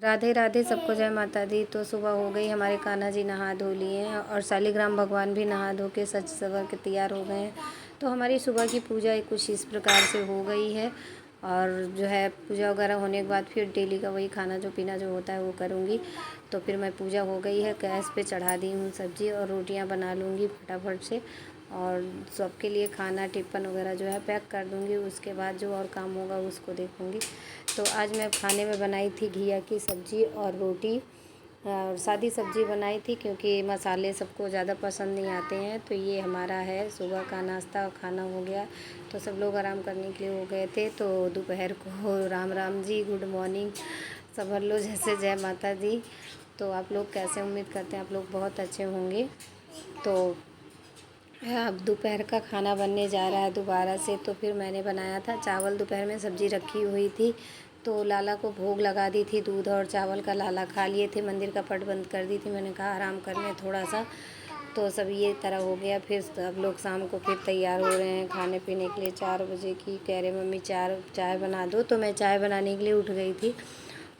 राधे राधे, सबको जय माता दी। तो सुबह हो गई, हमारे कान्हा जी नहा धो लिए हैं और शालिग्राम भगवान भी नहा धो के सज सवर के तैयार हो गए हैं। तो हमारी सुबह की पूजा कुछ इस प्रकार से हो गई है। और जो है पूजा वगैरह होने के बाद फिर डेली का वही खाना जो पीना जो होता है वो करूँगी। तो फिर मैं पूजा हो गई है, गैस पे चढ़ा दी हूँ सब्ज़ी और रोटियाँ बना लूँगी फटाफट से और सबके लिए खाना टिफ़िन वगैरह जो है पैक कर दूँगी। उसके बाद जो और काम होगा उसको देखूँगी। तो आज मैं खाने में बनाई थी घिया की सब्ज़ी और रोटी और सादी सब्ज़ी बनाई थी, क्योंकि मसाले सबको ज़्यादा पसंद नहीं आते हैं। तो ये हमारा है सुबह का नाश्ता और खाना हो गया। तो सब लोग आराम करने के लिए हो गए थे। तो दोपहर को राम राम जी, गुड मॉर्निंग, समझ लो जैसे जय माता दी। तो आप लोग कैसे, उम्मीद करते हैं आप लोग बहुत अच्छे होंगे। तो अब दोपहर का खाना बनने जा रहा है दोबारा से। तो फिर मैंने बनाया था चावल, दोपहर में सब्ज़ी रखी हुई थी तो लाला को भोग लगा दी थी। दूध और चावल का लाला खा लिए थे, मंदिर का पट बंद कर दी थी। मैंने कहा आराम कर लें थोड़ा सा। तो सब ये तरह हो गया। फिर सब लोग शाम को फिर तैयार हो रहे हैं खाने पीने के लिए। 4 बजे की कह रहे मम्मी चाय बना दो। तो मैं चाय बनाने के लिए उठ गई थी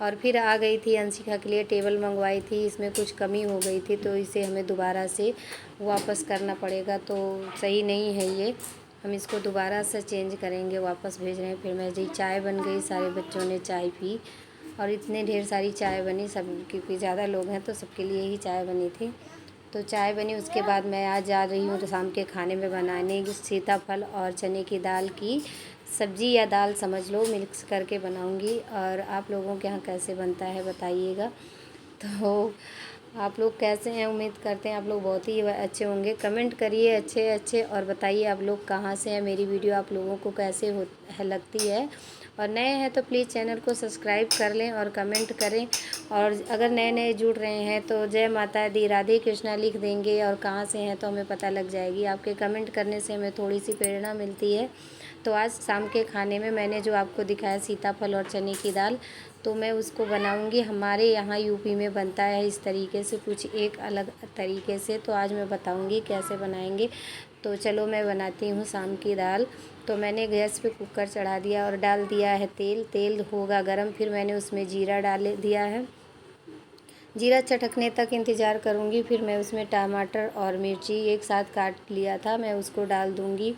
और फिर आ गई थी। अंशिका के लिए टेबल मंगवाई थी, इसमें कुछ कमी हो गई थी तो इसे हमें दोबारा से वापस करना पड़ेगा। तो सही नहीं है ये, हम इसको दोबारा से चेंज करेंगे, वापस भेज रहे हैं। फिर मैं जी चाय बन गई, सारे बच्चों ने चाय पी और इतने ढेर सारी चाय बनी सब, क्योंकि ज़्यादा लोग हैं तो सबके लिए ही चाय बनी थी। तो चाय बनी, उसके बाद मैं आज जा रही हूँ तो शाम के खाने में बनाने सीताफल और चने की दाल की सब्ज़ी या दाल समझ लो, मिक्स करके बनाऊँगी। और आप लोगों के यहाँ कैसे बनता है बताइएगा। तो आप लोग कैसे हैं, उम्मीद करते हैं आप लोग बहुत ही अच्छे होंगे। कमेंट करिए अच्छे अच्छे और बताइए आप लोग कहाँ से हैं, मेरी वीडियो आप लोगों को कैसे लगती है। और नए हैं तो प्लीज़ चैनल को सब्सक्राइब कर लें और कमेंट करें। और अगर नए नए जुड़ रहे हैं तो जय माता दी, राधे कृष्णा लिख देंगे और कहाँ से हैं तो हमें पता लग जाएगी। आपके कमेंट करने से हमें थोड़ी सी प्रेरणा मिलती है। तो आज शाम के खाने में मैंने जो आपको दिखाया सीताफल और चने की दाल, तो मैं उसको बनाऊंगी। हमारे यहाँ यूपी में बनता है इस तरीके से, कुछ एक अलग तरीके से। तो आज मैं बताऊंगी कैसे बनाएंगे। तो चलो मैं बनाती हूँ शाम की दाल। तो मैंने गैस पे कुकर चढ़ा दिया और डाल दिया है तेल। तेल होगा गरम, फिर मैंने उसमें जीरा डाल दिया है। जीरा चटकने तक इंतज़ार करूँगी। फिर मैं उसमें टमाटर और मिर्ची एक साथ काट लिया था, मैं उसको डाल दूँगी।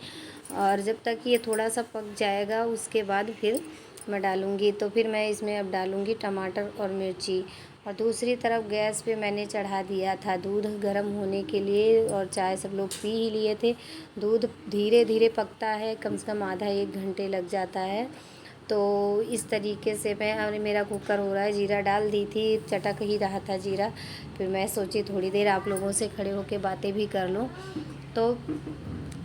और जब तक ये थोड़ा सा पक जाएगा उसके बाद फिर मैं डालूँगी। तो फिर मैं इसमें अब डालूँगी टमाटर और मिर्ची। और दूसरी तरफ गैस पे मैंने चढ़ा दिया था दूध गर्म होने के लिए, और चाय सब लोग पी ही लिए थे। दूध धीरे धीरे पकता है, कम से कम आधा 1 घंटे लग जाता है। तो इस तरीके से मैं, मेरा कुकर हो रहा है। जीरा डाल दी थी, चटक ही रहा था जीरा। फिर मैं सोची थोड़ी देर आप लोगों से खड़े होकर बातें भी कर लूँ। तो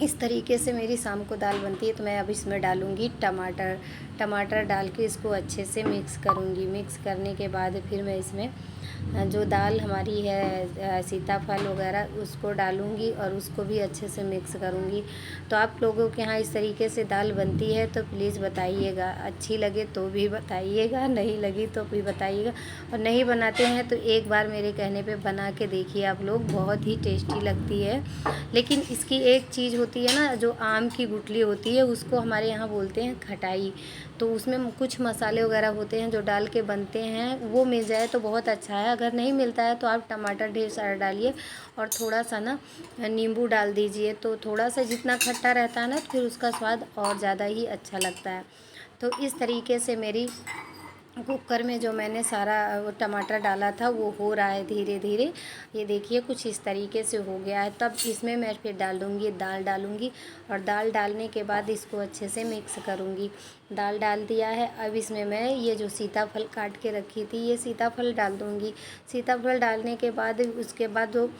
इस तरीके से मेरी शाम को दाल बनती है। तो मैं अब इसमें डालूँगी टमाटर। टमाटर डाल के इसको अच्छे से मिक्स करूँगी। मिक्स करने के बाद फिर मैं इसमें जो दाल हमारी है सीताफल वगैरह उसको डालूँगी और उसको भी अच्छे से मिक्स करूँगी। तो आप लोगों के यहाँ इस तरीके से दाल बनती है तो प्लीज़ बताइएगा। अच्छी लगे तो भी बताइएगा, नहीं लगी तो भी बताइएगा। और नहीं बनाते हैं तो एक बार मेरे कहने पे बना के देखिए आप लोग, बहुत ही टेस्टी लगती है। लेकिन इसकी एक चीज़ होती है ना, जो आम की गुठली होती है उसको हमारे यहाँ बोलते हैं खटाई। तो उसमें कुछ मसाले वगैरह होते हैं जो डाल के बनते हैं, वो मिल जाए तो बहुत अच्छा है। अगर नहीं मिलता है तो आप टमाटर ढेर सारा डालिए और थोड़ा सा ना नींबू डाल दीजिए। तो थोड़ा सा जितना खट्टा रहता है ना फिर उसका स्वाद और ज़्यादा ही अच्छा लगता है। तो इस तरीके से मेरी कुकर में जो मैंने सारा वो टमाटर डाला था वो हो रहा है धीरे धीरे। ये देखिए कुछ इस तरीके से हो गया है। तब इसमें मैं फिर डाल दूँगी, दाल डालूँगी। और दाल डालने के बाद इसको अच्छे से मिक्स करूँगी। दाल डाल दिया है, अब इसमें मैं ये जो सीताफल काट के रखी थी ये सीताफल डाल दूँगी। सीताफल डालने के बाद उसके बाद जो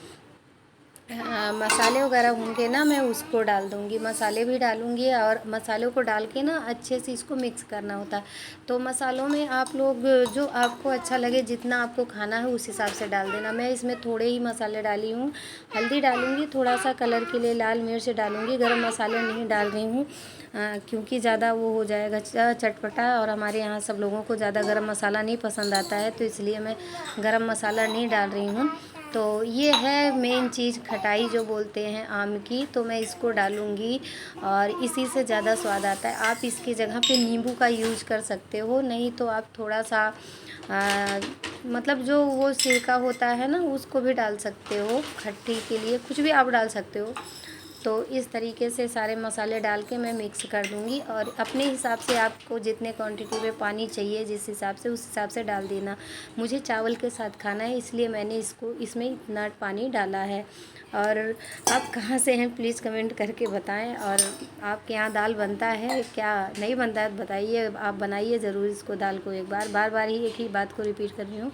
मसाले वगैरह होंगे ना मैं उसको डाल दूँगी। मसाले भी डालूँगी और मसालों को डाल के ना अच्छे से इसको मिक्स करना होता है। तो मसालों में आप लोग जो आपको अच्छा लगे, जितना आपको खाना है उस हिसाब से डाल देना। मैं इसमें थोड़े ही मसाले डाली हूँ। हल्दी डालूँगी थोड़ा सा कलर के लिए, लाल मिर्च डालूँगी, गरम मसाले नहीं डाल रही हूँ क्योंकि ज़्यादा वो हो जाएगा चटपटा। और हमारे यहाँ सब लोगों को ज़्यादा गरम मसाला नहीं पसंद आता है तो इसलिए मैं गरम मसाला नहीं डाल रही हूँ। तो ये है मेन चीज़, खटाई जो बोलते हैं आम की, तो मैं इसको डालूँगी और इसी से ज़्यादा स्वाद आता है। आप इसकी जगह पे नींबू का यूज़ कर सकते हो, नहीं तो आप थोड़ा सा मतलब जो वो सिरका होता है ना, उसको भी डाल सकते हो खट्टी के लिए, कुछ भी आप डाल सकते हो। तो इस तरीके से सारे मसाले डाल के मैं मिक्स कर दूँगी और अपने हिसाब से आपको जितने क्वांटिटी में पानी चाहिए जिस हिसाब से, उस हिसाब से डाल देना। मुझे चावल के साथ खाना है, इसलिए मैंने इसमें इतना पानी डाला है। और आप कहाँ से हैं प्लीज़ कमेंट करके बताएं। और आपके यहाँ दाल बनता है क्या, नहीं बनता है बताइए, आप बनाइए ज़रूर इसको, दाल को एक बार बार ही एक ही बात को रिपीट कर रही हूँ।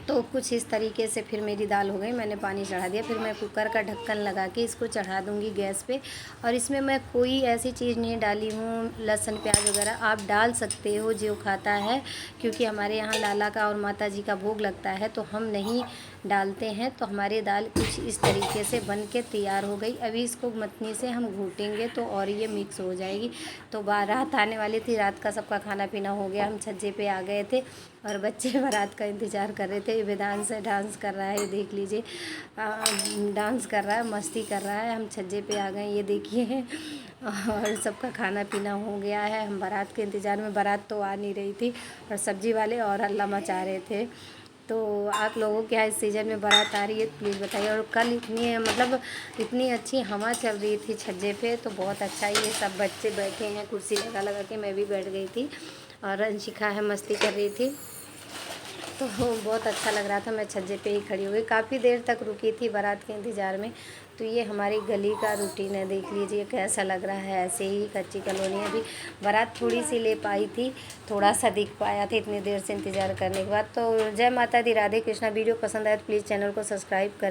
तो कुछ इस तरीके से फिर मेरी दाल हो गई, मैंने पानी चढ़ा दिया। फिर मैं कुकर का ढक्कन लगा के इसको चढ़ा दूँगी गैस पे। और इसमें मैं कोई ऐसी चीज़ नहीं डाली हूँ, लहसुन प्याज वगैरह आप डाल सकते हो जो खाता है, क्योंकि हमारे यहाँ लाला का और माता जी का भोग लगता है तो हम नहीं डालते हैं। तो हमारी दाल कुछ इस तरीके से बन के तैयार हो गई। अभी इसको मथनी से हम घूटेंगे तो और ये मिक्स हो जाएगी। तो बारात आने वाली थी, रात का सबका खाना पीना हो गया, हम छज्जे पे आ गए थे और बच्चे बारात का इंतज़ार कर रहे थे। वेदांश डांस कर रहा है, ये देख लीजिए, डांस कर रहा है, मस्ती कर रहा है। हम छज्जे पे आ गए, ये देखिए, और सबका खाना पीना हो गया है। हम बारात के इंतज़ार में, बारात तो आ नहीं रही थी और सब्ज़ी वाले और हल्ला मचा रहे थे। तो आप लोगों के यहाँ इस सीज़न में बारात आ रही है प्लीज़ बताइए। और कल इतनी अच्छी हवा चल रही थी छज्जे पे, तो बहुत अच्छा, ये सब बच्चे बैठे हैं कुर्सी लगा लगा के, मैं भी बैठ गई थी और अंशिका है मस्ती कर रही थी। तो बहुत अच्छा लग रहा था, मैं छज्जे पे ही खड़ी हो गई, काफ़ी देर तक रुकी थी बारात के इंतज़ार में। तो ये हमारी गली का रूटीन है, देख लीजिए कैसा लग रहा है। ऐसे ही कच्ची कॉलोनी, अभी बारात थोड़ी सी ले पाई थी, थोड़ा सा दिख पाया था इतनी देर से इंतज़ार करने के बाद। तो जय माता दी, राधे कृष्णा। वीडियो पसंद आए तो प्लीज़ चैनल को सब्सक्राइब करें।